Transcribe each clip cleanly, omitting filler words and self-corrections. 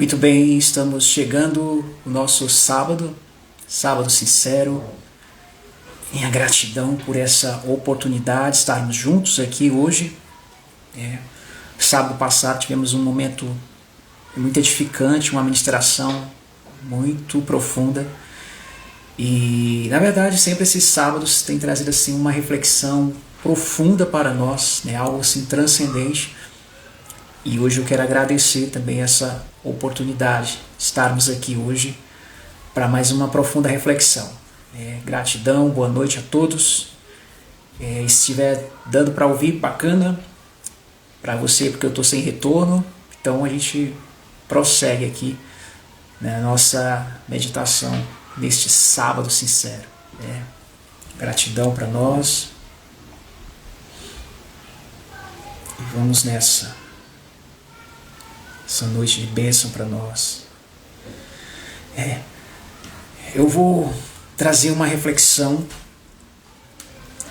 Muito bem, estamos chegando o nosso sábado sincero. Minha gratidão por essa oportunidade de estarmos juntos aqui hoje. Sábado passado tivemos um momento muito edificante, uma ministração muito profunda. E, na verdade, sempre esses sábados têm trazido assim, uma reflexão profunda para nós, algo assim transcendente. E hoje eu quero agradecer também essa oportunidade de estarmos aqui hoje para mais uma profunda reflexão. Gratidão, boa noite a todos. Se estiver dando para ouvir, bacana. Para você, porque eu estou sem retorno. Então a gente prossegue aqui na nossa meditação neste sábado sincero. Gratidão para nós. E vamos nessa. Essa noite de bênção para nós. Eu vou trazer uma reflexão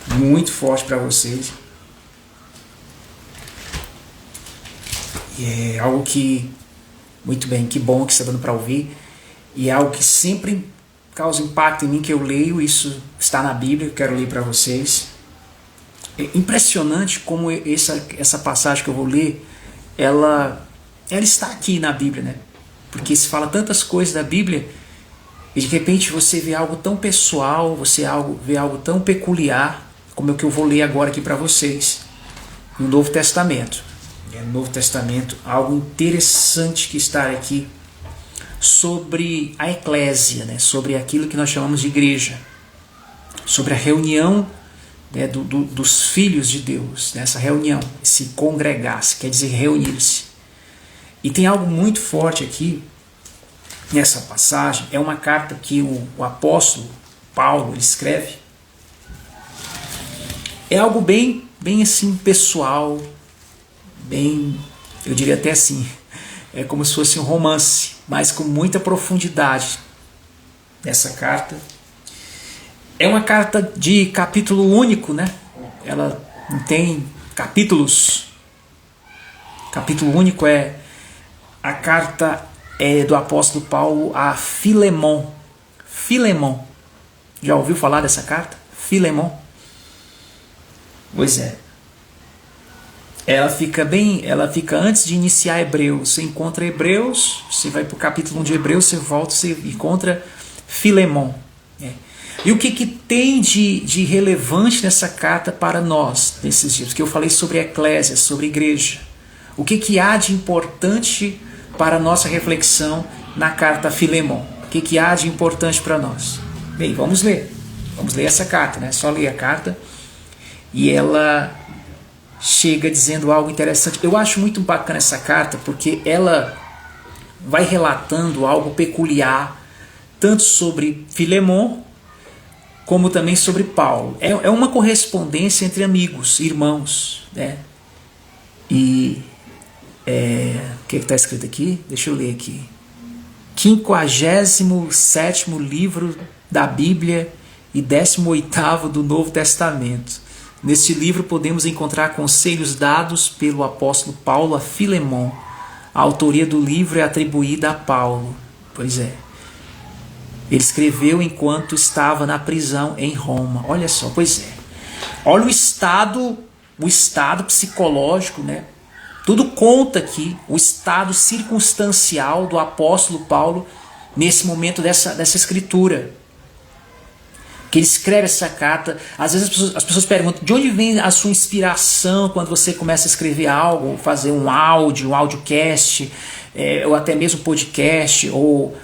muito forte para vocês. E é algo que, muito bem, que bom que está dando para ouvir. E é algo que sempre causa impacto em mim, que eu leio, isso está na Bíblia, eu quero ler para vocês. É impressionante como essa passagem que eu vou ler, ela está aqui na Bíblia, né? Porque se fala tantas coisas da Bíblia e de repente você vê algo tão pessoal, você vê algo tão peculiar, como é o que eu vou ler agora aqui para vocês, no Novo Testamento. No Novo Testamento, algo interessante que está aqui sobre a eclésia, né? Sobre aquilo que nós chamamos de igreja, sobre a reunião, né, dos filhos de Deus, nessa reunião, se congregar-se, quer dizer reunir-se. E tem algo muito forte aqui, nessa passagem, é uma carta que o apóstolo Paulo ele escreve. É algo bem assim pessoal, bem, eu diria até assim, é como se fosse um romance, mas com muita profundidade nessa carta. É uma carta de capítulo único, né? Ela não tem capítulos. Capítulo único é a carta do apóstolo Paulo a Filemon. Filemon. Já ouviu falar dessa carta? Filemon. Pois é. Ela fica antes de iniciar Hebreus. Você encontra Hebreus, você vai para o capítulo 1 de Hebreus, você volta, você encontra Filemon. E o que tem de relevante nessa carta para nós, nesses dias? Porque eu falei sobre a eclésia, sobre a igreja. O que há de importante para a nossa reflexão na carta a Filemon? O que há de importante para nós? Bem, vamos ler. Vamos ler essa carta, né? Só ler a carta. E ela chega dizendo algo interessante. Eu acho muito bacana essa carta, porque ela vai relatando algo peculiar, tanto sobre Filemon, como também sobre Paulo. É uma correspondência entre amigos, irmãos, né? E o que está escrito aqui? Deixa eu ler aqui. 57º livro da Bíblia e 18º do Novo Testamento. Neste livro podemos encontrar conselhos dados pelo apóstolo Paulo a Filemon. A autoria do livro é atribuída a Paulo. Pois é. Ele escreveu enquanto estava na prisão em Roma. Olha só, pois é. Olha o estado psicológico, né? Tudo conta aqui, o estado circunstancial do apóstolo Paulo nesse momento dessa escritura. Que ele escreve essa carta. Às vezes as pessoas perguntam, de onde vem a sua inspiração quando você começa a escrever algo, fazer um audiocast, ou até mesmo podcast, ou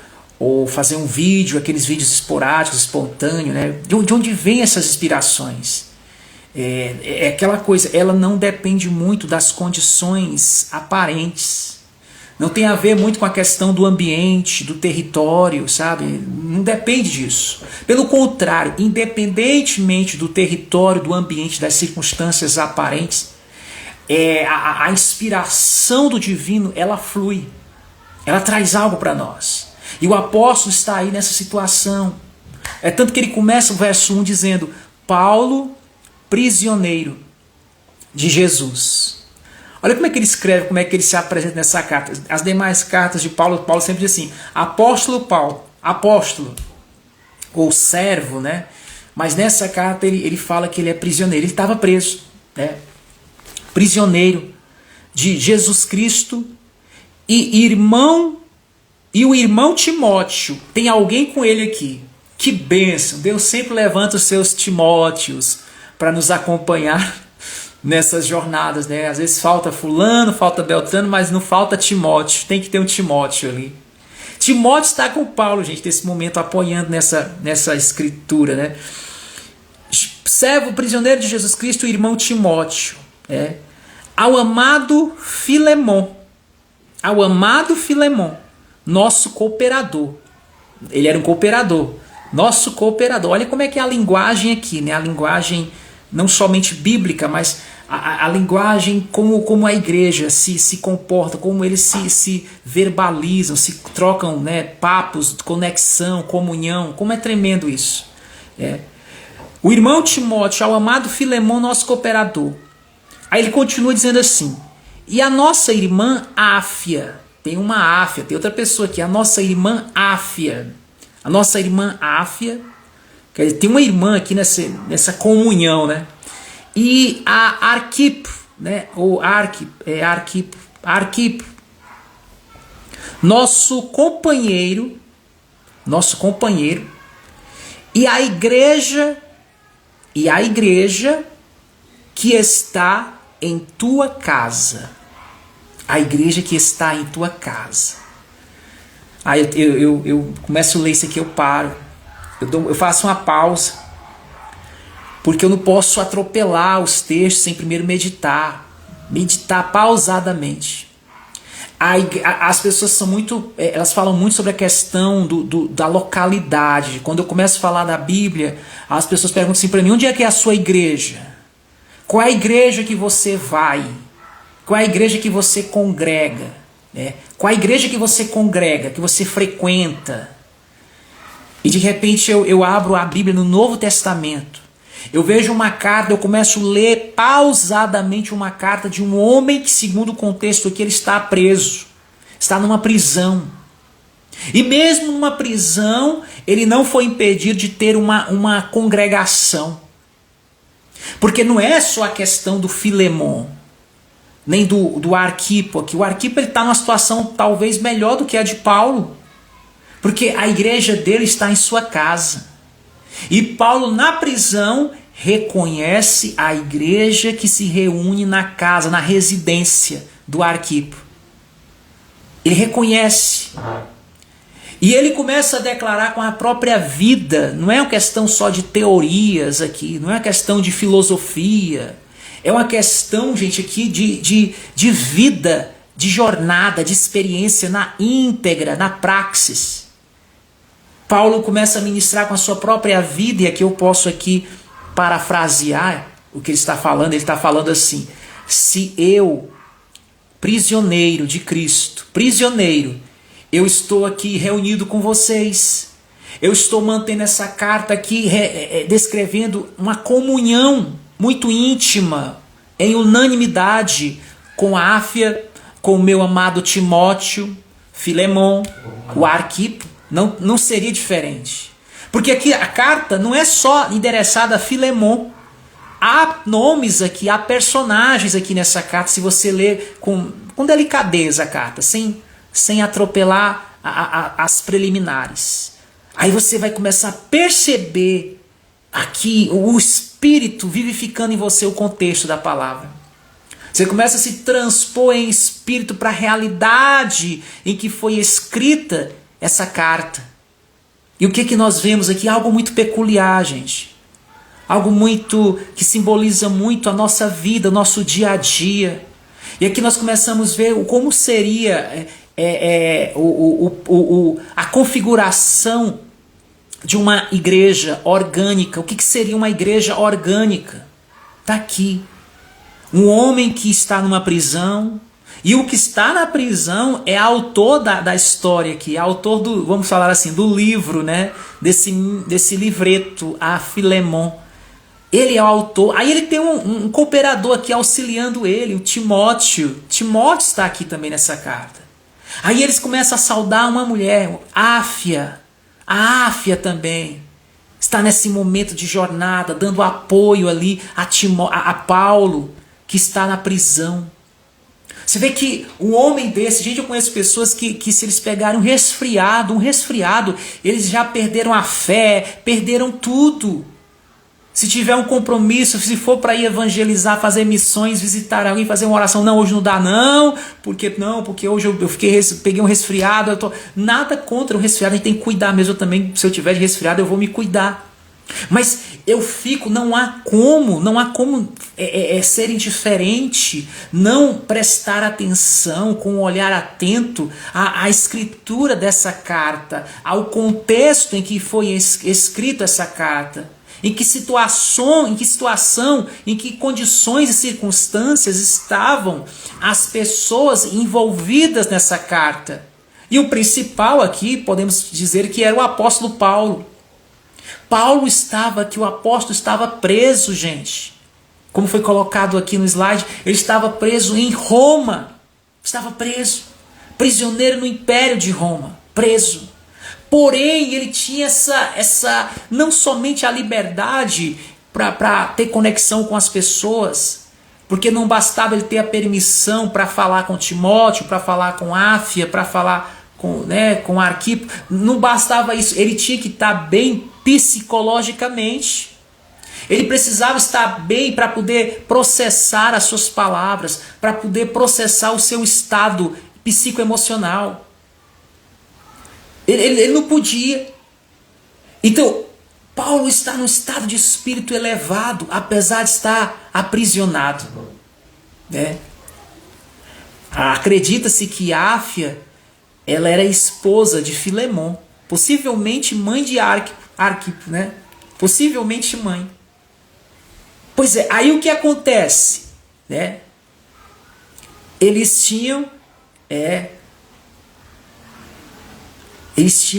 fazer um vídeo, aqueles vídeos esporádicos, espontâneos, né? De onde vem essas inspirações? É aquela coisa, ela não depende muito das condições aparentes. Não tem a ver muito com a questão do ambiente, do território, sabe? Não depende disso. Pelo contrário, independentemente do território, do ambiente, das circunstâncias aparentes, a inspiração do divino, ela flui. Ela traz algo para nós. E o apóstolo está aí nessa situação. É tanto que ele começa o verso 1 dizendo: Paulo, prisioneiro de Jesus. Olha como é que ele escreve, como é que ele se apresenta nessa carta. As demais cartas de Paulo, Paulo sempre diz assim, apóstolo Paulo, apóstolo, ou servo, né? Mas nessa carta ele fala que ele é prisioneiro, ele estava preso, né? Prisioneiro de Jesus Cristo e o irmão Timóteo, tem alguém com ele aqui. Que bênção, Deus sempre levanta os seus Timóteos para nos acompanhar nessas jornadas, né? Às vezes falta fulano, falta Beltrano, mas não falta Timóteo, tem que ter um Timóteo ali. Timóteo está com Paulo, gente, nesse momento apoiando nessa escritura, né? Servo prisioneiro de Jesus Cristo, o irmão Timóteo, ao amado Filemon, nosso cooperador. Ele era um cooperador, nosso cooperador. Olha como é que é a linguagem aqui, né? A linguagem não somente bíblica, mas a linguagem como a igreja se comporta, como eles se verbalizam, se trocam, né, papos, conexão, comunhão. Como é tremendo isso. O irmão Timóteo, ao amado Filemon, nosso cooperador. Aí ele continua dizendo assim, e a nossa irmã Áfia, tem uma Áfia, tem outra pessoa aqui, a nossa irmã Áfia. A nossa irmã Áfia, quer dizer, tem uma irmã aqui nessa comunhão, né? E a Arquipo, né? Ou Arquipo, nosso companheiro, e a igreja que está em tua casa. A igreja que está em tua casa. Aí eu começo a ler isso aqui, eu paro. Eu faço uma pausa. Porque eu não posso atropelar os textos sem primeiro meditar. Meditar pausadamente. As pessoas são muito... Elas falam muito sobre a questão da localidade. Quando eu começo a falar da Bíblia, as pessoas perguntam assim para mim, onde é que é a sua igreja? Qual é a igreja que você vai? Qual é a igreja que você congrega? Qual é a igreja que você congrega, que você frequenta? E de repente eu abro a Bíblia no Novo Testamento. Eu vejo uma carta, eu começo a ler pausadamente uma carta de um homem que, segundo o contexto aqui, ele está preso. Está numa prisão. E mesmo numa prisão, ele não foi impedido de ter uma congregação. Porque não é só a questão do Filemon, nem do Arquipo aqui. O Arquipo está numa situação talvez melhor do que a de Paulo. Porque a igreja dele está em sua casa. E Paulo, na prisão, reconhece a igreja que se reúne na casa, na residência do Arquipo. Ele reconhece. E ele começa a declarar com a própria vida. Não é uma questão só de teorias aqui, não é uma questão de filosofia. É uma questão, gente, aqui de vida, de jornada, de experiência na íntegra, na praxis. Paulo começa a ministrar com a sua própria vida, e aqui eu posso aqui parafrasear o que ele está falando. Ele está falando assim: se eu, prisioneiro de Cristo, eu estou aqui reunido com vocês, eu estou mantendo essa carta aqui descrevendo uma comunhão muito íntima, em unanimidade, com a Áfia, com o meu amado Timóteo, Filemon, o Arquipo. Não seria diferente. Porque aqui a carta não é só endereçada a Filemon. Há nomes aqui, há personagens aqui nessa carta, se você ler com delicadeza a carta, sem atropelar as preliminares. Aí você vai começar a perceber aqui o Espírito vivificando em você o contexto da palavra. Você começa a se transpor em espírito para a realidade em que foi escrita essa carta. E o que nós vemos aqui? Algo muito peculiar, gente. Algo muito que simboliza muito a nossa vida, o nosso dia a dia. E aqui nós começamos a ver como seria a configuração de uma igreja orgânica. O que seria uma igreja orgânica? Está aqui. Um homem que está numa prisão. E o que está na prisão é autor da história aqui, é autor do, vamos falar assim, do livro, né? Desse livreto, a Filemon. Ele é o autor. Aí ele tem um cooperador aqui auxiliando ele, o Timóteo. Timóteo está aqui também nessa carta. Aí eles começam a saudar uma mulher, Áfia. A Áfia também está nesse momento de jornada, dando apoio ali a Paulo, que está na prisão. Você vê que um homem desse, gente, eu conheço pessoas que se eles pegarem um resfriado, eles já perderam a fé, perderam tudo. Se tiver um compromisso, se for para ir evangelizar, fazer missões, visitar alguém, fazer uma oração, não, hoje não dá não, porque hoje eu peguei um resfriado, nada contra o resfriado, a gente tem que cuidar mesmo. Eu também, se eu tiver de resfriado, eu vou me cuidar. Mas eu fico, não há como ser indiferente, não prestar atenção com um olhar atento à escritura dessa carta, ao contexto em que foi escrita essa carta. Em que situação, em que condições e circunstâncias estavam as pessoas envolvidas nessa carta. E o principal aqui, podemos dizer que era o apóstolo Paulo. O apóstolo estava preso, gente. Como foi colocado aqui no slide, ele estava preso em Roma. Estava preso. Prisioneiro no Império de Roma. Preso. Porém, ele tinha essa não somente a liberdade para ter conexão com as pessoas, porque não bastava ele ter a permissão para falar com Timóteo, para falar com Áfia, para falar com Arquipo. Não bastava isso, ele tinha que estar bem psicologicamente. Ele precisava estar bem para poder processar as suas palavras, para poder processar o seu estado psicoemocional. Ele não podia. Então, Paulo está num estado de espírito elevado, apesar de estar aprisionado. Acredita-se que Áfia, ela era esposa de Filemon, possivelmente mãe de Arquipo, né? Possivelmente mãe. Pois é, aí o que acontece? Né? Eles tinham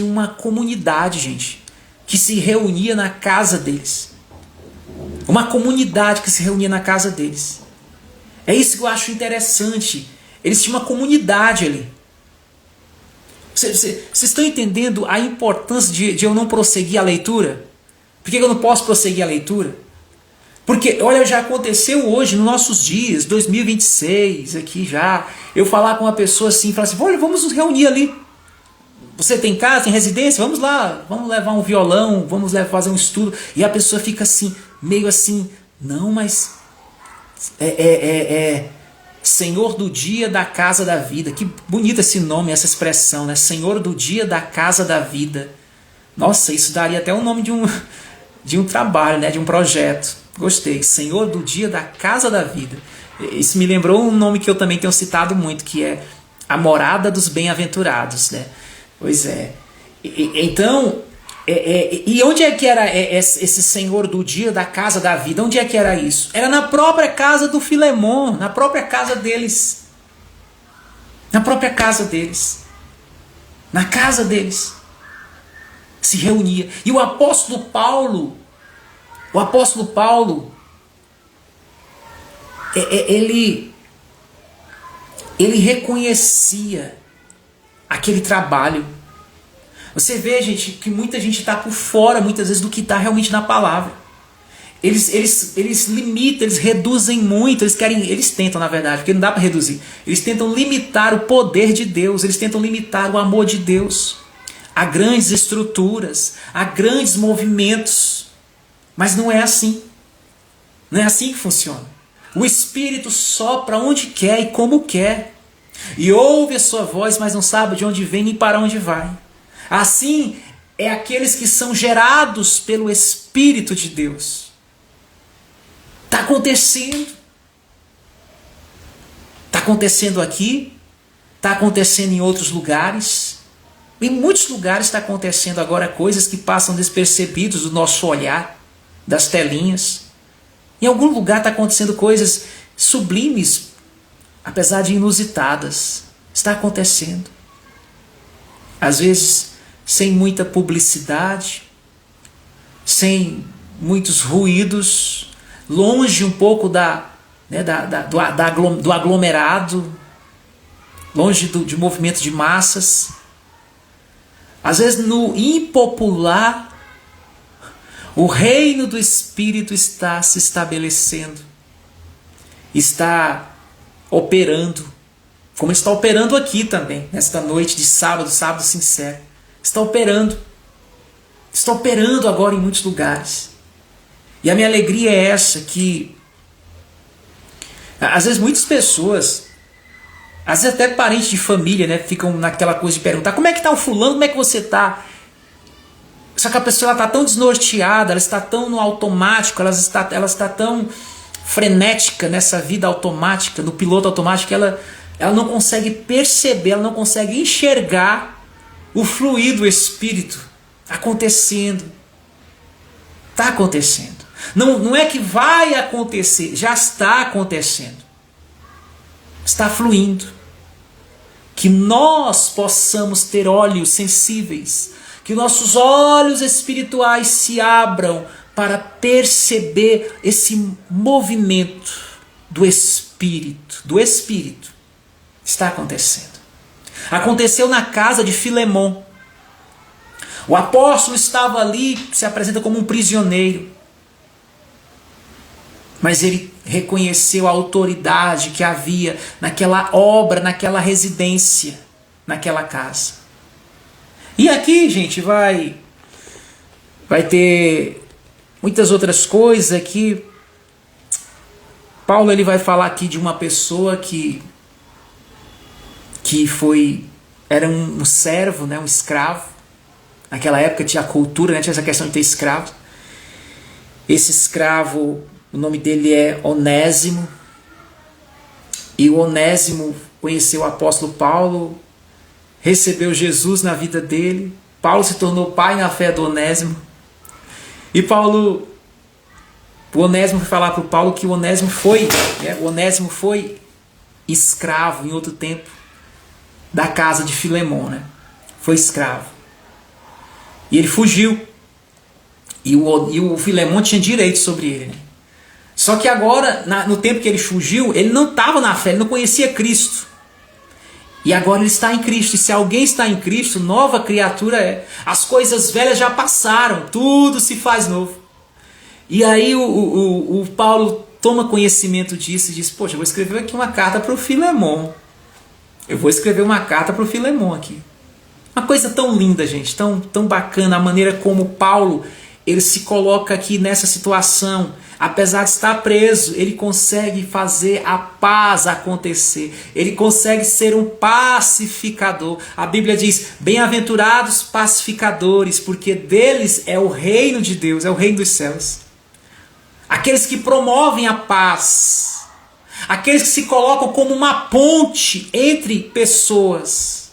uma comunidade, gente, que se reunia na casa deles. Uma comunidade que se reunia na casa deles. É isso que eu acho interessante. Eles tinham uma comunidade ali. Vocês estão entendendo a importância de eu não prosseguir a leitura? Por que eu não posso prosseguir a leitura? Porque, olha, já aconteceu hoje, nos nossos dias, 2026, aqui já, eu falar com uma pessoa assim, falar assim, olha, vamos nos reunir ali. Você tem casa, tem residência? Vamos lá, vamos levar um violão, vamos fazer um estudo. E a pessoa fica assim, meio assim, não, mas Senhor do dia da casa da vida. Que bonito esse nome, essa expressão, né? Senhor do dia da casa da vida. Nossa, isso daria até o nome de um trabalho, né? De um projeto. Gostei. Senhor do dia da casa da vida. Isso me lembrou um nome que eu também tenho citado muito, que é a morada dos bem-aventurados, né? Pois é. Então, e onde é que era esse Senhor do dia da casa da vida? Onde é que era isso? Era na própria casa do Filemon, na própria casa deles. Na própria casa deles. Na casa deles. Se reunia. E o apóstolo Paulo, ele reconhecia aquele trabalho. Você vê, gente, que muita gente está por fora, muitas vezes, do que está realmente na palavra. Eles limitam, eles reduzem muito, eles tentam, na verdade, porque não dá para reduzir. Eles tentam limitar o poder de Deus, eles tentam limitar o amor de Deus a grandes estruturas, a grandes movimentos. Mas não é assim. Não é assim que funciona. O Espírito sopra onde quer e como quer. E ouve a sua voz, mas não sabe de onde vem nem para onde vai. Assim é aqueles que são gerados pelo Espírito de Deus. Está acontecendo. Está acontecendo aqui. Está acontecendo em outros lugares. Em muitos lugares está acontecendo agora coisas que passam despercebidos do nosso olhar, das telinhas. Em algum lugar está acontecendo coisas sublimes, apesar de inusitadas. Está acontecendo. Às vezes sem muita publicidade, sem muitos ruídos, longe um pouco do aglomerado, longe de movimento de massas. Às vezes no impopular, o reino do Espírito está se estabelecendo, está operando, como está operando aqui também, nesta noite de sábado sincero. Está operando agora em muitos lugares. E a minha alegria é essa, que às vezes muitas pessoas, às vezes até parentes de família, né, ficam naquela coisa de perguntar: como é que está o fulano, como é que você está? Só que a pessoa está tão desnorteada, ela está tão no automático, ela está tão frenética nessa vida automática, no piloto automático, que ela não consegue perceber, ela não consegue enxergar o fluir do Espírito acontecendo. Está acontecendo. Não é que vai acontecer, já está acontecendo. Está fluindo. Que nós possamos ter olhos sensíveis, que nossos olhos espirituais se abram para perceber esse movimento do Espírito. Do Espírito. Está acontecendo. Aconteceu na casa de Filemon. O apóstolo estava ali, se apresenta como um prisioneiro. Mas ele reconheceu a autoridade que havia naquela obra, naquela residência, naquela casa. E aqui, gente, vai ter muitas outras coisas aqui. Paulo ele vai falar aqui de uma pessoa que era um servo, né, um escravo. Naquela época tinha a cultura, né, tinha essa questão de ter escravo. Esse escravo, o nome dele é Onésimo. E o Onésimo conheceu o apóstolo Paulo, recebeu Jesus na vida dele. Paulo se tornou pai na fé do Onésimo. E o Onésimo foi falar para o Paulo que o Onésimo foi escravo em outro tempo da casa de Filemon, né? Foi escravo. E ele fugiu. E o Filemon tinha direito sobre ele, né? Só que agora, no tempo que ele fugiu, ele não estava na fé, ele não conhecia Cristo. E agora ele está em Cristo. E se alguém está em Cristo, nova criatura é. As coisas velhas já passaram, tudo se faz novo. E aí o Paulo toma conhecimento disso e diz: poxa, eu vou escrever aqui uma carta para o Filemon. Eu vou escrever uma carta para o Filemon aqui. Uma coisa tão linda, gente, tão bacana, a maneira como Paulo ele se coloca aqui nessa situação. Apesar de estar preso, ele consegue fazer a paz acontecer. Ele consegue ser um pacificador. A Bíblia diz: bem-aventurados pacificadores, porque deles é o reino de Deus, é o reino dos céus. Aqueles que promovem a paz. Aqueles que se colocam como uma ponte entre pessoas.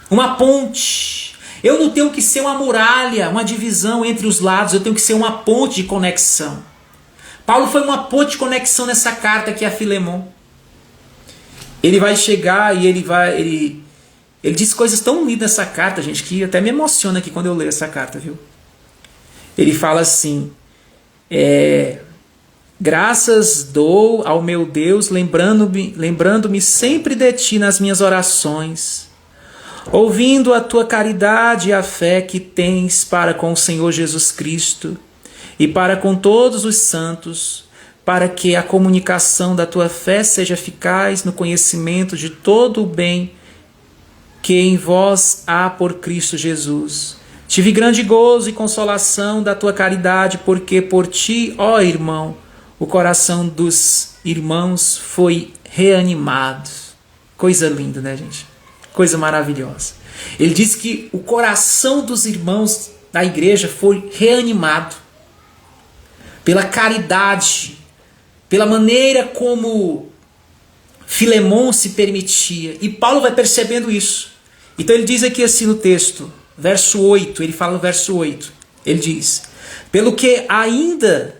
Uma ponte. Eu não tenho que ser uma muralha, uma divisão entre os lados. Eu tenho que ser uma ponte de conexão. Paulo foi uma ponte de conexão nessa carta aqui a Filemon. Ele vai chegar e ele diz coisas tão lindas nessa carta, gente, que até me emociona aqui quando eu leio essa carta, viu? Ele fala assim: graças dou ao meu Deus, lembrando-me sempre de ti nas minhas orações, ouvindo a tua caridade e a fé que tens para com o Senhor Jesus Cristo e para com todos os santos, para que a comunicação da tua fé seja eficaz no conhecimento de todo o bem que em vós há por Cristo Jesus. Tive grande gozo e consolação da tua caridade, porque por ti, ó irmão, o coração dos irmãos foi reanimado. Coisa linda, né, gente? Coisa maravilhosa. Ele diz que o coração dos irmãos da igreja foi reanimado pela caridade, pela maneira como Filemon se permitia. E Paulo vai percebendo isso. Então ele diz aqui assim no texto, verso 8, ele fala no verso 8, ele diz: pelo que ainda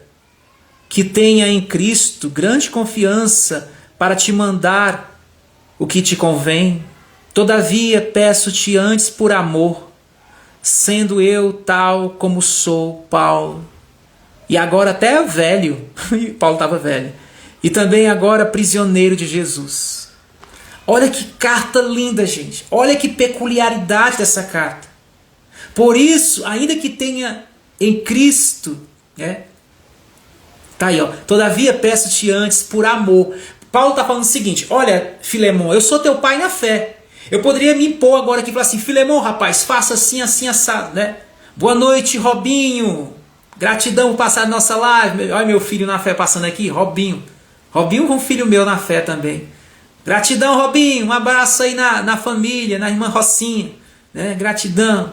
que tenha em Cristo grande confiança para te mandar o que te convém, todavia peço-te antes por amor, sendo eu tal como sou, Paulo, E agora até velho. Paulo estava velho. E também agora prisioneiro de Jesus. Olha que carta linda, gente. Olha que peculiaridade dessa carta. Por isso, ainda que tenha em Cristo, né? Tá aí, ó. Todavia peço-te antes por amor. Paulo está falando o seguinte: olha, Filemão, eu sou teu pai na fé. Eu poderia me impor agora aqui e falar assim: Filemão, rapaz, faça assim, assim, assado, né? Boa noite, Robinho. Gratidão por passar a nossa live. Olha meu filho na fé passando aqui, Robinho. Robinho é um filho meu na fé também. Gratidão, Robinho. Um abraço aí na família, na irmã Rocinha. Né? Gratidão.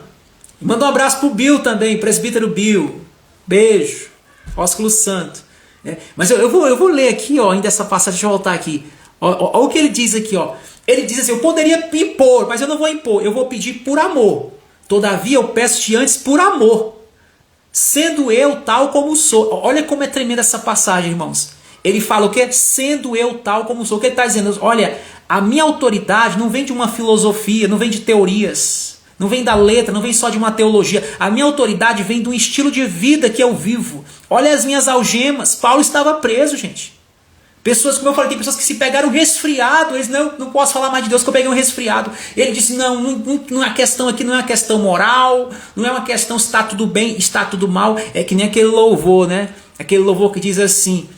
Manda um abraço pro Bill também, presbítero Bill. Beijo. Ósculo Santo. Mas eu vou ler aqui, ó, ainda essa passagem, deixa eu voltar aqui. Olha o que ele diz aqui, ó. Ele diz assim: eu poderia impor, mas eu não vou impor, eu vou pedir por amor. Todavia eu peço-te antes por amor, sendo eu tal como sou. Olha como é tremenda essa passagem, irmãos. Ele fala o quê? Sendo eu tal como sou. O que ele está dizendo? Olha, a minha autoridade não vem de uma filosofia, não vem de teorias, não vem da letra, não vem só de uma teologia. A minha autoridade vem de um estilo de vida que eu vivo. Olha as minhas algemas. Paulo estava preso, gente. Pessoas, como eu falei, tem pessoas que se pegaram resfriado. Eles não posso falar mais de Deus que eu peguei um resfriado. Ele disse: não é questão aqui, não é uma questão moral, não é uma questão se está tudo bem, está tudo mal. É que nem aquele louvor, né? Aquele louvor que diz assim: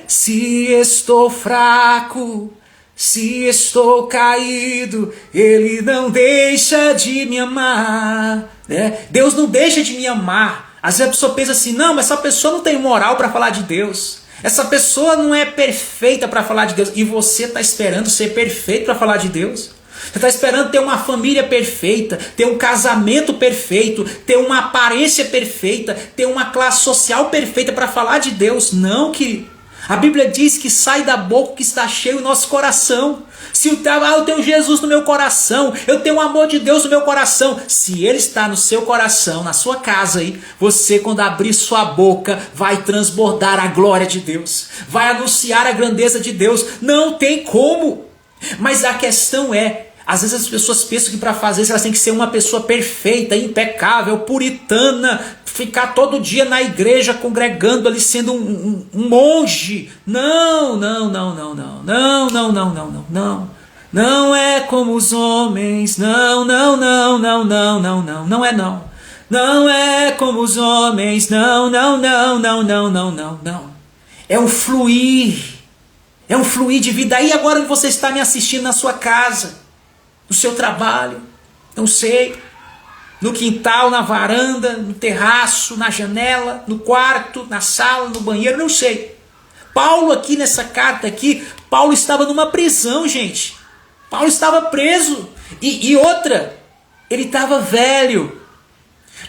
se estou fraco, se estou caído, Ele não deixa de me amar. Né? Deus não deixa de me amar. Às vezes a pessoa pensa assim: não, mas essa pessoa não tem moral para falar de Deus. Essa pessoa não é perfeita para falar de Deus. E você está esperando ser perfeito para falar de Deus? Você está esperando ter uma família perfeita, ter um casamento perfeito, ter uma aparência perfeita, ter uma classe social perfeita para falar de Deus? Não, querido. A Bíblia diz que sai da boca que está cheio o nosso coração. Se eu tenho Jesus no meu coração, eu tenho o amor de Deus no meu coração. Se Ele está no seu coração, na sua casa aí, você, quando abrir sua boca, vai transbordar a glória de Deus, vai anunciar a grandeza de Deus. Não tem como. Mas a questão é, às vezes as pessoas pensam que para fazer isso elas têm que ser uma pessoa perfeita, impecável, puritana, ficar todo dia na igreja congregando ali, sendo um monge. Não. Não é como os homens. Não é não. Não é como os homens. Não. É um fluir. É um fluir de vida. Aí agora você está me assistindo na sua casa, no seu trabalho, não sei, no quintal, na varanda, no terraço, na janela, no quarto, na sala, no banheiro, não sei. Paulo aqui nessa carta aqui, Paulo estava numa prisão, gente. Paulo estava preso. E outra, ele estava velho.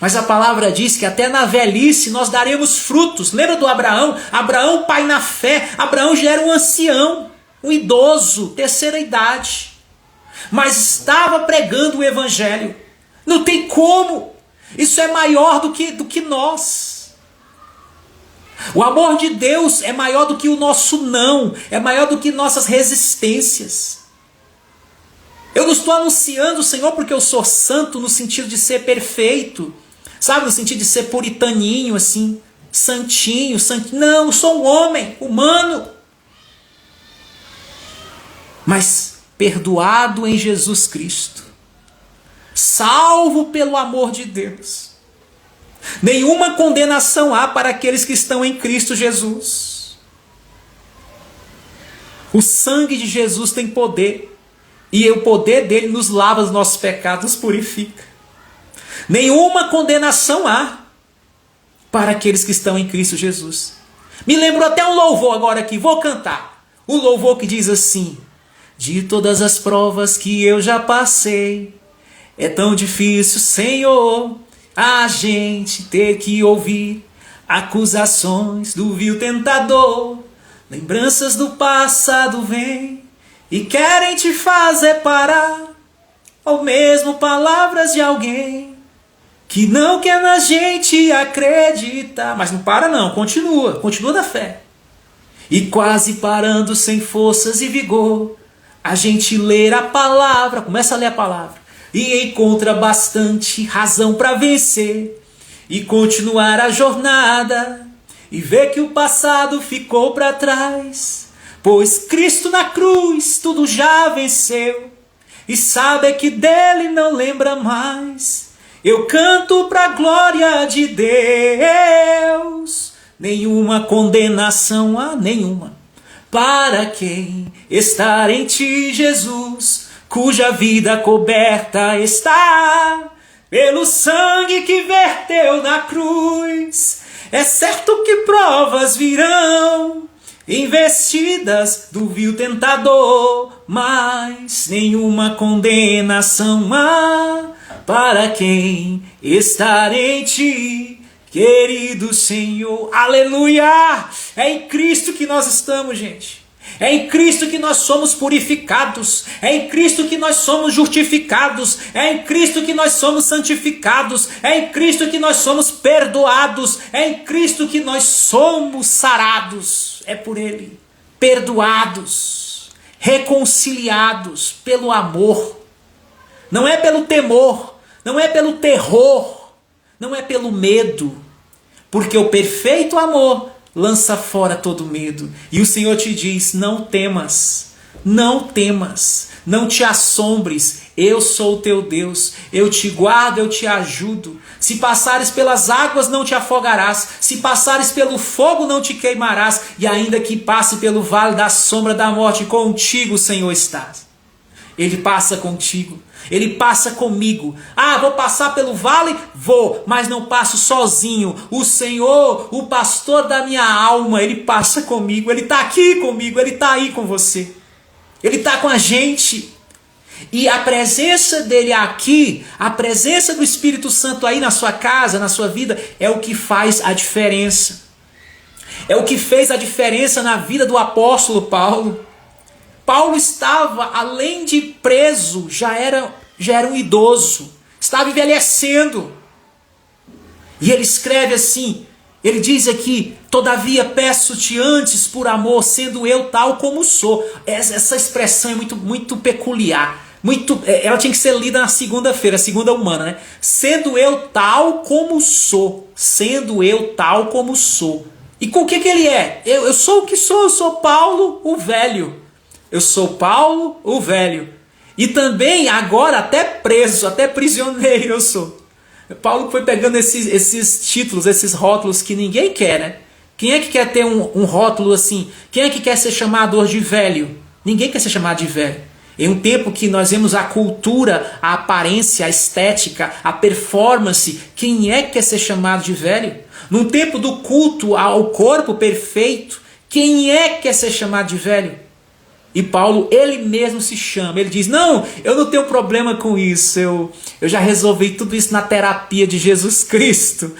Mas a palavra diz que até na velhice nós daremos frutos. Lembra do Abraão? Abraão, pai na fé. Abraão já era um ancião, um idoso, terceira idade. Mas estava pregando o evangelho. Não tem como. Isso é maior do que nós. O amor de Deus é maior do que o nosso não. É maior do que nossas resistências. Eu não estou anunciando o Senhor porque eu sou santo no sentido de ser perfeito. Sabe, no sentido de ser puritaninho, assim, santinho. Não, eu sou um homem, humano. Mas perdoado em Jesus Cristo, salvo pelo amor de Deus. Nenhuma condenação há para aqueles que estão em Cristo Jesus. O sangue de Jesus tem poder, e o poder dele nos lava os nossos pecados, nos purifica. Nenhuma condenação há para aqueles que estão em Cristo Jesus. Me lembro até um louvor agora aqui, vou cantar. O louvor que diz assim: de todas as provas que eu já passei, é tão difícil, Senhor, a gente ter que ouvir acusações do vil tentador. Lembranças do passado vêm e querem te fazer parar, ou mesmo palavras de alguém que não quer na gente acreditar. Mas não para não, continua na fé. E quase parando sem forças e vigor, a gente lê a palavra, começa a ler a palavra, e encontra bastante razão para vencer e continuar a jornada. e vê que o passado ficou para trás, pois Cristo na cruz tudo já venceu, e sabe que dele não lembra mais. Eu canto pra glória de Deus, nenhuma condenação há, nenhuma, para quem está em ti, Jesus, cuja vida coberta está pelo sangue que verteu na cruz. É certo que provas virão, investidas do vil tentador, mas nenhuma condenação há para quem está em ti, querido Senhor. Aleluia! É em Cristo que nós estamos, gente. É em Cristo que nós somos purificados, é em Cristo que nós somos justificados, é em Cristo que nós somos santificados, é em Cristo que nós somos perdoados, é em Cristo que nós somos sarados. É por Ele, perdoados, reconciliados pelo amor. Não é pelo temor, não é pelo terror, não é pelo medo, porque o perfeito amor lança fora todo medo. E o Senhor te diz: não temas, não temas, não te assombres, eu sou o teu Deus, eu te guardo, eu te ajudo. Se passares pelas águas não te afogarás, se passares pelo fogo não te queimarás, e ainda que passe pelo vale da sombra da morte, contigo o Senhor está. Ele passa contigo, Ele passa comigo. Ah, vou passar pelo vale? Vou, mas não passo sozinho. O Senhor, o pastor da minha alma, Ele passa comigo. Ele está aqui comigo, Ele está aí com você. Ele está com a gente. E a presença dele aqui, a presença do Espírito Santo aí na sua casa, na sua vida, é o que faz a diferença. É o que fez a diferença na vida do apóstolo Paulo. Paulo estava, além de preso, já era um idoso, estava envelhecendo. E ele escreve assim, ele diz aqui: todavia peço-te antes por amor, sendo eu tal como sou. Essa expressão é muito peculiar. Ela tinha que ser lida na segunda-feira, segunda humana, né? Sendo eu tal como sou. Sendo eu tal como sou. E com o que ele é? Eu sou o que sou, eu sou Paulo, o velho. Eu sou Paulo, o velho. E também, agora, até preso, até prisioneiro eu sou. Paulo foi pegando esses títulos, esses rótulos que ninguém quer, né? Quem é que quer ter um rótulo assim? Quem é que quer ser chamado de velho? Ninguém quer ser chamado de velho. Em um tempo que nós vemos a cultura, a aparência, a estética, a performance, quem é que quer ser chamado de velho? Num tempo do culto ao corpo perfeito, quem é que quer ser chamado de velho? E Paulo, ele mesmo se chama, ele diz: não, eu não tenho problema com isso, eu já resolvi tudo isso na terapia de Jesus Cristo.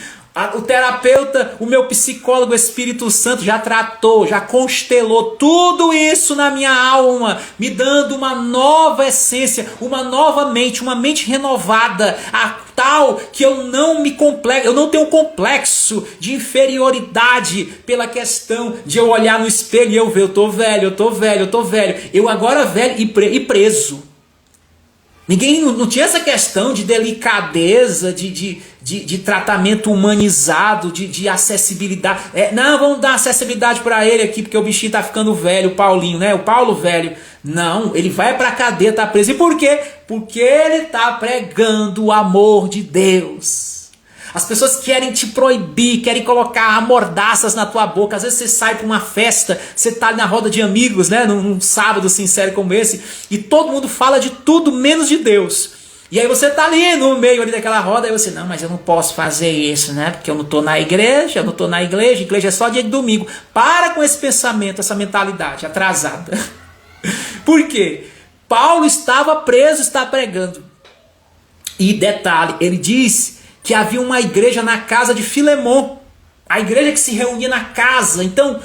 O terapeuta, o meu psicólogo, o Espírito Santo, já tratou, já constelou tudo isso na minha alma, me dando uma nova essência, uma nova mente, uma mente renovada, a tal que eu não tenho complexo de inferioridade pela questão de eu olhar no espelho e eu ver: eu tô velho, eu agora velho e preso. Ninguém não tinha essa questão de delicadeza, de tratamento humanizado, de acessibilidade. Não, vamos dar acessibilidade para ele aqui, porque o bichinho tá ficando velho, o Paulinho, né? O Paulo velho. Não, ele vai para a cadeia, tá preso. E por quê? Porque ele tá pregando o amor de Deus. As pessoas querem te proibir, querem colocar amordaças na tua boca. Às vezes você sai para uma festa, você está ali na roda de amigos, né, num sábado sincero como esse, e todo mundo fala de tudo menos de Deus. E aí você está ali no meio ali daquela roda, e você: não, mas eu não posso fazer isso, né, porque eu não estou na igreja, igreja é só dia de domingo. Para com esse pensamento, essa mentalidade atrasada. Por quê? Paulo estava preso, está pregando. E detalhe, ele diz que havia uma igreja na casa de Filemon, a igreja que se reunia na casa. Então,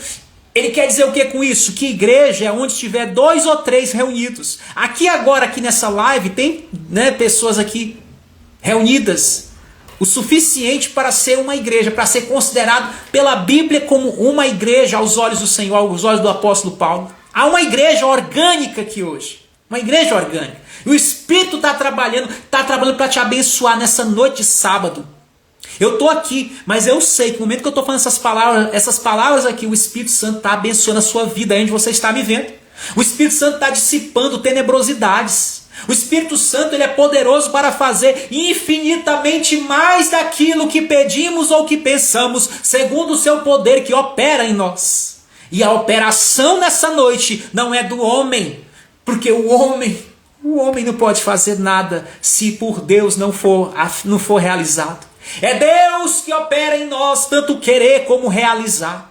ele quer dizer o que com isso? Que igreja é onde tiver 2 ou 3 reunidos. Aqui agora, aqui nessa live, tem, né, pessoas aqui reunidas, o suficiente para ser uma igreja, para ser considerado pela Bíblia como uma igreja aos olhos do Senhor, aos olhos do apóstolo Paulo. Há uma igreja orgânica aqui hoje, uma igreja orgânica. E o Espírito está trabalhando para te abençoar nessa noite de sábado. Eu estou aqui, mas eu sei que no momento que eu estou falando essas palavras aqui, o Espírito Santo está abençoando a sua vida aí onde você está me vendo. O Espírito Santo está dissipando tenebrosidades. O Espírito Santo ele é poderoso para fazer infinitamente mais daquilo que pedimos ou que pensamos, segundo o seu poder que opera em nós. E a operação nessa noite não é do homem, porque o homem não pode fazer nada se por Deus não for realizado. É Deus que opera em nós, tanto querer como realizar.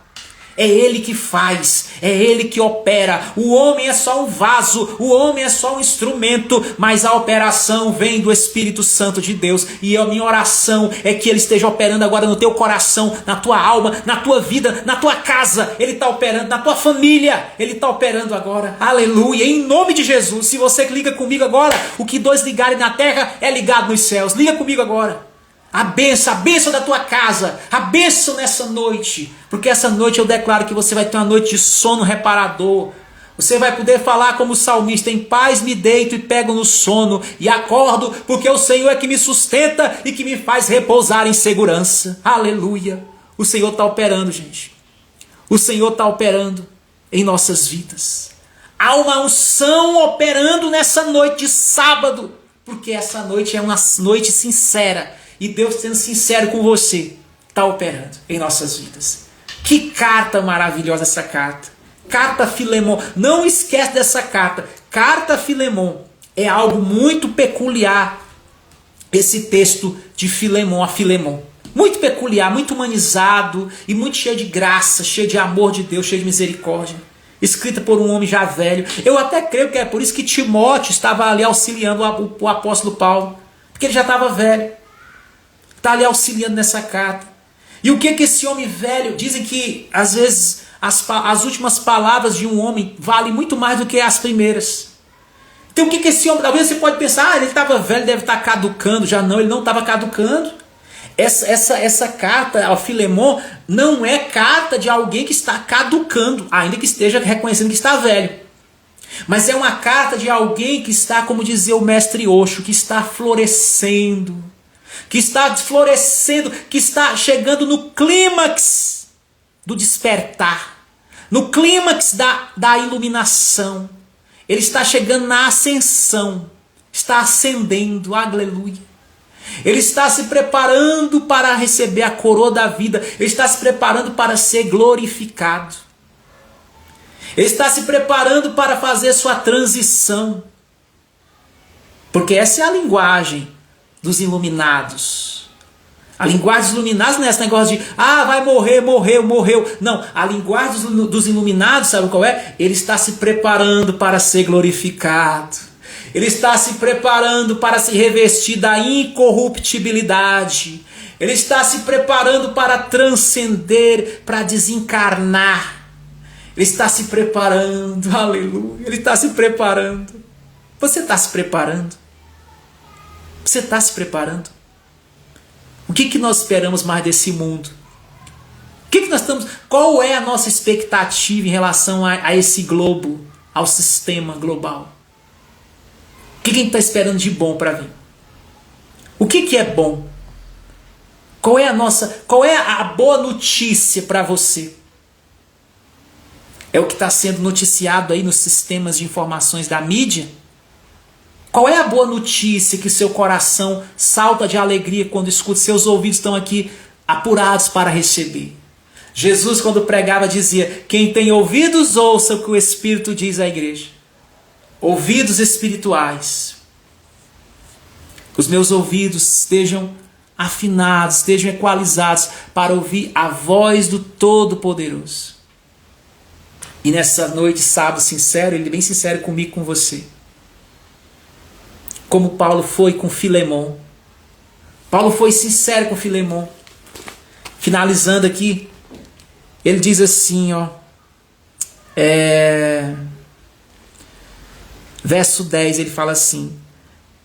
É Ele que faz, é Ele que opera. O homem é só um vaso, o homem é só um instrumento, mas a operação vem do Espírito Santo de Deus. E a minha oração é que Ele esteja operando agora no teu coração, na tua alma, na tua vida, na tua casa. Ele está operando, na tua família, Ele está operando agora. Aleluia, em nome de Jesus. Se você liga comigo agora, o que dois ligarem na terra é ligado nos céus. Liga comigo agora. A bênção da tua casa, a bênção nessa noite, porque essa noite eu declaro que você vai ter uma noite de sono reparador. Você vai poder falar como o salmista: em paz me deito e pego no sono e acordo, porque o Senhor é que me sustenta e que me faz repousar em segurança. Aleluia! O Senhor está operando, gente. O Senhor está operando em nossas vidas. Há uma unção operando nessa noite de sábado, porque essa noite é uma noite sincera. E Deus, sendo sincero com você, está operando em nossas vidas. Que carta maravilhosa essa carta. Carta a Filemon. Não esquece dessa carta. Carta a Filemon. É algo muito peculiar. Esse texto de Filemon a Filemon. Muito peculiar, muito humanizado e muito cheio de graça, cheio de amor de Deus, cheio de misericórdia. Escrita por um homem já velho. Eu até creio que é por isso que Timóteo estava ali auxiliando o apóstolo Paulo. Porque ele já estava velho. Está ali auxiliando nessa carta. E o que esse homem velho... Dizem que às vezes as últimas palavras de um homem valem muito mais do que as primeiras. Então o que esse homem... Talvez você pode pensar: ele estava velho, deve estar caducando. Já não, ele não estava caducando. Essa carta ao Filemon não é carta de alguém que está caducando, ainda que esteja reconhecendo que está velho. Mas é uma carta de alguém que está, como dizia o mestre Osho, que está florescendo. Que está florescendo, que está chegando no clímax do despertar, no clímax da iluminação. Ele está chegando na ascensão, está ascendendo, aleluia. Ele está se preparando para receber a coroa da vida, ele está se preparando para ser glorificado. Ele está se preparando para fazer sua transição. Porque essa é a linguagem dos iluminados. A linguagem dos iluminados não é esse negócio de vai morrer, morreu. Não, a linguagem dos iluminados, sabe qual é? Ele está se preparando para ser glorificado. Ele está se preparando para se revestir da incorruptibilidade. Ele está se preparando para transcender, para desencarnar. Ele está se preparando, aleluia. Ele está se preparando. Você está se preparando? Você está se preparando? O que nós esperamos mais desse mundo? Nós estamos? Qual é a nossa expectativa em relação a esse globo, ao sistema global? O que a gente está esperando de bom para vir? O que é bom? Qual é a boa notícia para você? É o que está sendo noticiado aí nos sistemas de informações da mídia? Qual é a boa notícia que seu coração salta de alegria quando escuta? Seus ouvidos estão aqui apurados para receber. Jesus, quando pregava, dizia: quem tem ouvidos, ouça o que o Espírito diz à igreja. Ouvidos espirituais. Os meus ouvidos estejam afinados, estejam equalizados para ouvir a voz do Todo-Poderoso. E nessa noite, sábado sincero, ele é bem sincero comigo e com você. Como Paulo foi com Filemon. Paulo foi sincero com Filemon. Finalizando aqui, ele diz assim, verso 10, ele fala assim: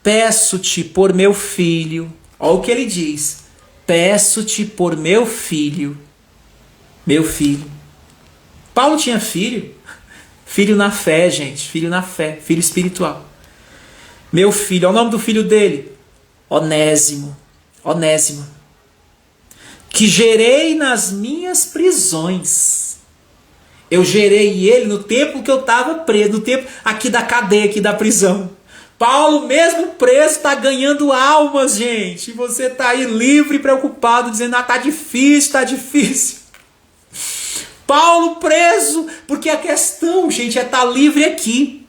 peço-te por meu filho. Olha o que ele diz: peço-te por meu filho. Meu filho. Paulo tinha filho. Filho na fé, gente. Filho na fé. Filho espiritual. Meu filho. Olha o nome do filho dele: Onésimo. Onésimo. que gerei nas minhas prisões. Eu gerei ele no tempo que eu estava preso, no tempo aqui da cadeia, aqui da prisão. Paulo, mesmo preso, está ganhando almas, gente. E você está aí livre e preocupado, dizendo, está difícil, está difícil. Paulo preso, porque a questão, gente, é estar livre aqui.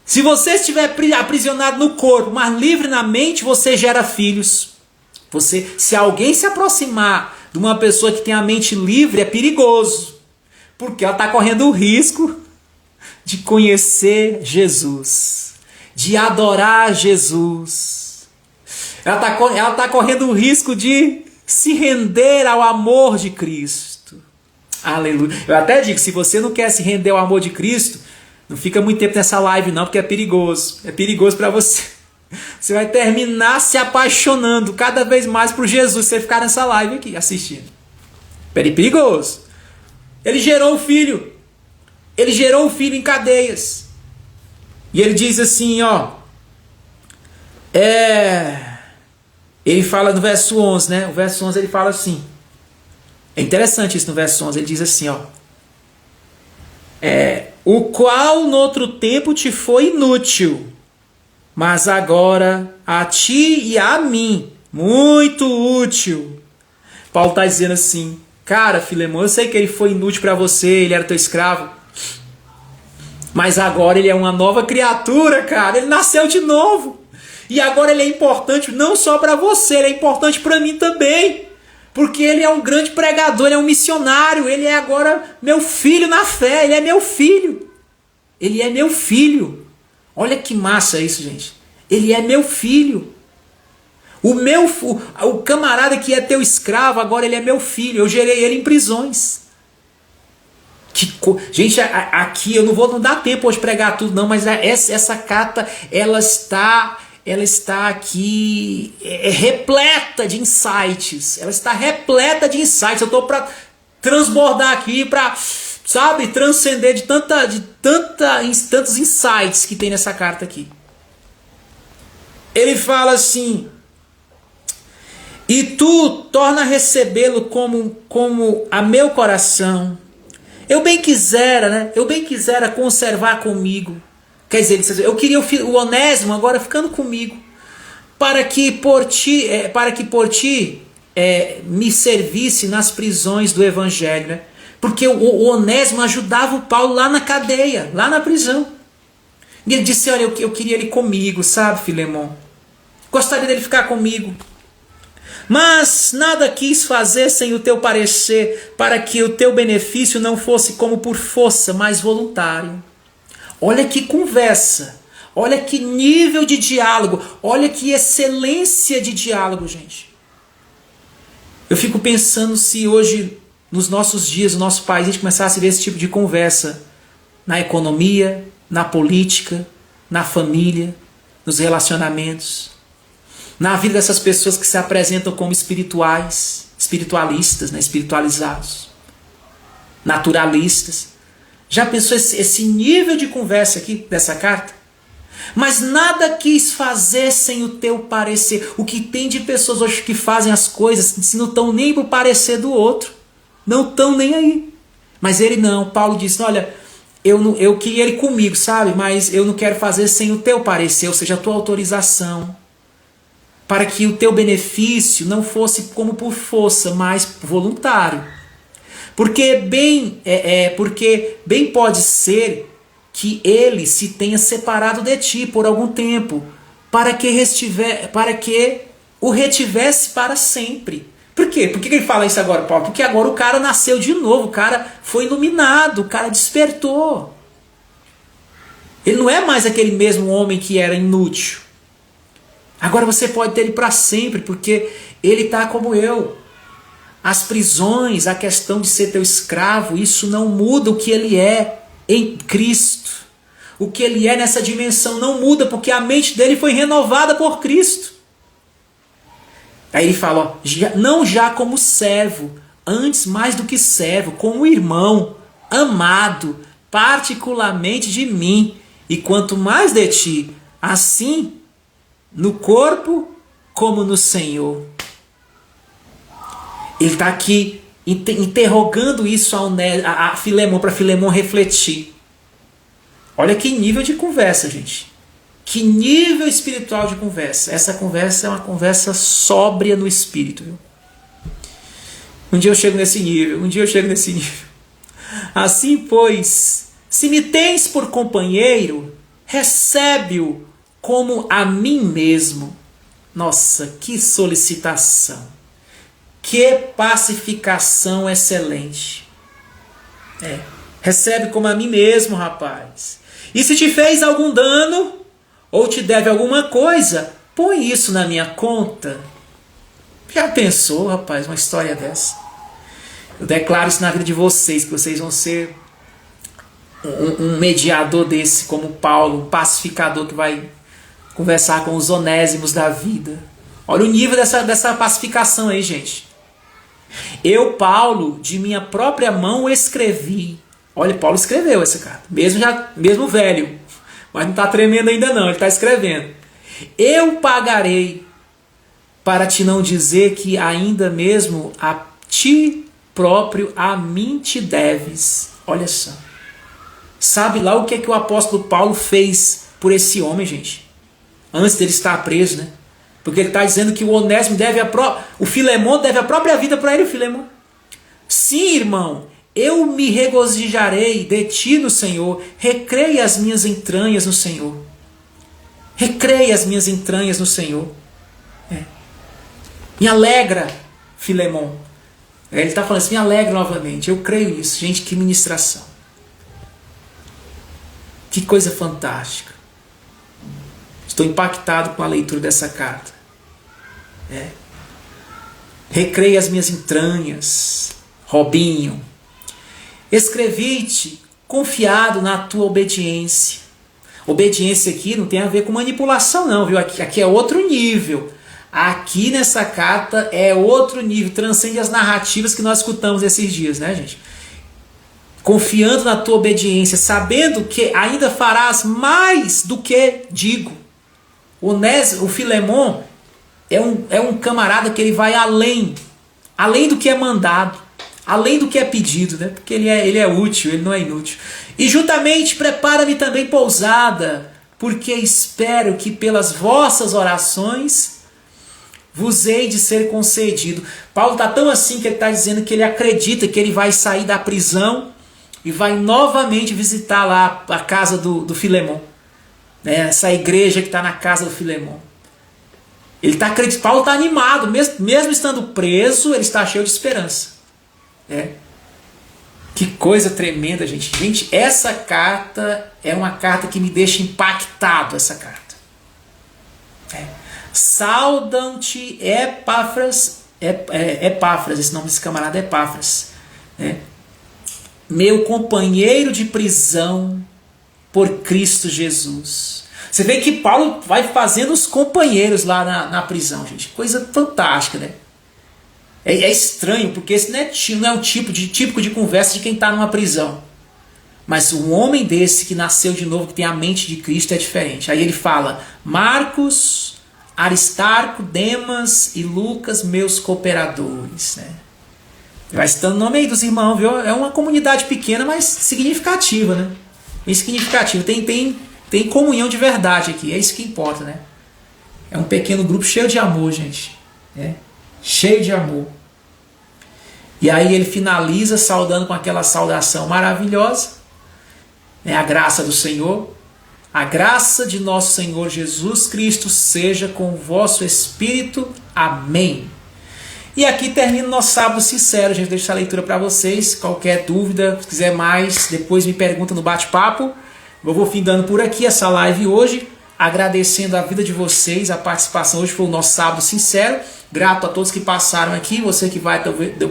Se você estiver aprisionado no corpo, mas livre na mente, você gera filhos. Se alguém se aproximar de uma pessoa que tem a mente livre, é perigoso. Porque ela está correndo o risco de conhecer Jesus, de adorar Jesus. Ela está correndo o risco de se render ao amor de Cristo. Aleluia. Eu até digo, se você não quer se render ao amor de Cristo, não fica muito tempo nessa live não, porque é perigoso. É perigoso para você. Você vai terminar se apaixonando cada vez mais por Jesus, você ficar nessa live aqui assistindo. Perigoso. Ele gerou o filho. Ele gerou o filho em cadeias. E ele diz assim, ó. Ele fala no verso 11, né? O verso 11 ele fala assim. É interessante isso no verso 11. Ele diz assim, ó. O qual no outro tempo te foi inútil, mas agora a ti e a mim muito útil. Paulo está dizendo assim, cara, Filemão, eu sei que ele foi inútil para você, ele era teu escravo, mas agora ele é uma nova criatura, cara, ele nasceu de novo, e agora ele é importante não só para você, ele é importante para mim também, porque ele é um grande pregador, ele é um missionário, ele é agora meu filho na fé, ele é meu filho, ele é meu filho. Olha que massa isso, gente. Ele é meu filho. O camarada que é teu escravo, agora ele é meu filho. Eu gerei ele em prisões. Gente, aqui eu não dar tempo hoje pregar tudo não, mas essa carta ela está aqui repleta de insights. Ela está repleta de insights. Eu estou para transbordar aqui, para, sabe, transcender de tantos insights que tem nessa carta aqui. Ele fala assim: e tu torna a recebê-lo como a meu coração. Eu bem quisera, né? Eu bem quisera conservar comigo. Quer dizer, eu queria o Onésimo agora ficando comigo, para que por ti me servisse nas prisões do evangelho, né? Porque o Onésimo ajudava o Paulo lá na cadeia, lá na prisão. E ele disse, olha, eu queria ele comigo, sabe, Filemão? Gostaria dele ficar comigo. Mas nada quis fazer sem o teu parecer, para que o teu benefício não fosse como por força, mas voluntário. Olha que conversa, olha que nível de diálogo, olha que excelência de diálogo, gente. Eu fico pensando se hoje, nos nossos dias, no nosso país, a gente começasse a ver esse tipo de conversa na economia, na política, na família, nos relacionamentos, na vida dessas pessoas que se apresentam como espiritualistas, né, espiritualizados, naturalistas. Já pensou esse nível de conversa aqui dessa carta? Mas nada quis fazer sem o teu parecer. O que tem de pessoas hoje que fazem as coisas se não estão nem para o parecer do outro. Não estão nem aí. Mas ele não. Paulo disse, olha, eu queria ele comigo, sabe? Mas eu não quero fazer sem o teu parecer, ou seja, a tua autorização. Para que o teu benefício não fosse como por força, mas voluntário. Porque bem pode ser que ele se tenha separado de ti por algum tempo, para que o retivesse para sempre. Por quê? Por que ele fala isso agora, Paulo? Porque agora o cara nasceu de novo, o cara foi iluminado, o cara despertou. Ele não é mais aquele mesmo homem que era inútil. Agora você pode ter ele para sempre, porque ele está como eu. As prisões, a questão de ser teu escravo, isso não muda o que ele é em Cristo. O que ele é nessa dimensão não muda, porque a mente dele foi renovada por Cristo. Aí ele fala, ó, não já como servo, antes mais do que servo, como irmão, amado, particularmente de mim, e quanto mais de ti, assim no corpo como no Senhor. Ele está aqui interrogando isso a Filemon, para Filemon refletir. Olha que nível de conversa, gente. Que nível espiritual de conversa. Essa conversa é uma conversa sóbria no espírito. Viu? Um dia eu chego nesse nível. Assim, pois, se me tens por companheiro, recebe-o como a mim mesmo. Nossa, que solicitação. Que pacificação excelente. Recebe como a mim mesmo, rapaz. E se te fez algum dano, ou te deve alguma coisa, põe isso na minha conta. Já pensou, rapaz, uma história dessa? Eu declaro isso na vida de vocês, que vocês vão ser um mediador desse, como Paulo, um pacificador que vai conversar com os onésimos da vida. Olha o nível dessa pacificação aí, gente. Eu, Paulo, de minha própria mão escrevi. Olha, Paulo escreveu essa carta, mesmo velho, mas não está tremendo ainda não, ele está escrevendo. Eu pagarei, para te não dizer que ainda mesmo a ti próprio, a mim te deves. Olha só. Sabe lá o que o apóstolo Paulo fez por esse homem, gente? Antes dele estar preso, né? Porque ele está dizendo que o Onésimo o Filemon deve a própria vida para ele, o Filemon. Sim, irmão, eu me regozijarei de ti no Senhor. Recreia as minhas entranhas no Senhor. Recreia as minhas entranhas no Senhor. Me alegra, Filemon. Ele está falando assim, me alegra novamente. Eu creio nisso. Gente, que ministração. Que coisa fantástica. Estou impactado com a leitura dessa carta. Recreia as minhas entranhas, Robinho. Escrevi-te confiado na tua obediência. Obediência aqui não tem a ver com manipulação não, viu? Aqui é outro nível. Aqui nessa carta é outro nível, transcende as narrativas que nós escutamos esses dias, né, gente? Confiando na tua obediência, sabendo que ainda farás mais do que digo. O Filemon é um camarada que ele vai além do que é mandado, além do que é pedido, né? Porque ele é útil, ele não é inútil. E juntamente prepara-me também pousada, porque espero que pelas vossas orações vos hei de ser concedido. Paulo está tão assim que ele está dizendo que ele acredita que ele vai sair da prisão e vai novamente visitar lá a casa do Filemon. Essa igreja que está na casa do Filemon. Ele está acreditando, Paulo está animado, mesmo estando preso, ele está cheio de esperança. Que coisa tremenda, gente. Gente, essa carta é uma carta que me deixa impactado, essa carta. Saudam-te Epáfras, esse nome desse camarada é Epáfras, meu companheiro de prisão por Cristo Jesus. Você vê que Paulo vai fazendo os companheiros lá na prisão, gente. Coisa fantástica, né? É estranho, porque esse não é um típico de conversa de quem está numa prisão. Mas um homem desse que nasceu de novo, que tem a mente de Cristo, é diferente. Aí ele fala, Marcos, Aristarco, Demas e Lucas, meus cooperadores. Vai citando o nome aí dos irmãos, viu? É uma comunidade pequena, mas significativa, né? Bem significativa. Tem comunhão de verdade aqui, é isso que importa, né? É um pequeno grupo cheio de amor, gente. Cheio de amor. E aí ele finaliza saudando com aquela saudação maravilhosa. A graça do Senhor. A graça de nosso Senhor Jesus Cristo seja com o vosso espírito. Amém. E aqui termina o nosso sábado sincero. A gente deixa essa leitura para vocês. Qualquer dúvida, se quiser mais, depois me pergunta no bate-papo. Eu vou findando por aqui essa live hoje, agradecendo a vida de vocês, a participação. Hoje foi o nosso sábado sincero. Grato a todos que passaram aqui, você que vai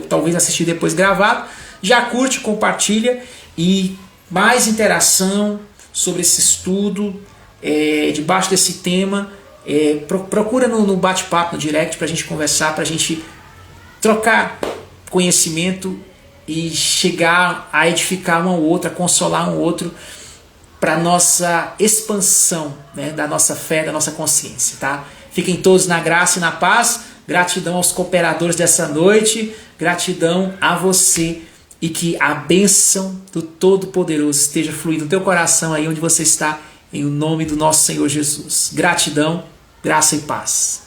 talvez assistir depois gravado. Já curte, compartilha e mais interação sobre esse estudo, debaixo desse tema. Procura no bate-papo, no direct, para a gente conversar, para a gente trocar conhecimento e chegar a edificar um ao outro, a consolar um ao outro, para nossa expansão, da nossa fé, da nossa consciência, tá? Fiquem todos na graça e na paz. gratidão aos cooperadores dessa noite, gratidão a você, e que a bênção do Todo-Poderoso esteja fluindo no teu coração aí onde você está, em nome do nosso Senhor Jesus. Gratidão, graça e paz.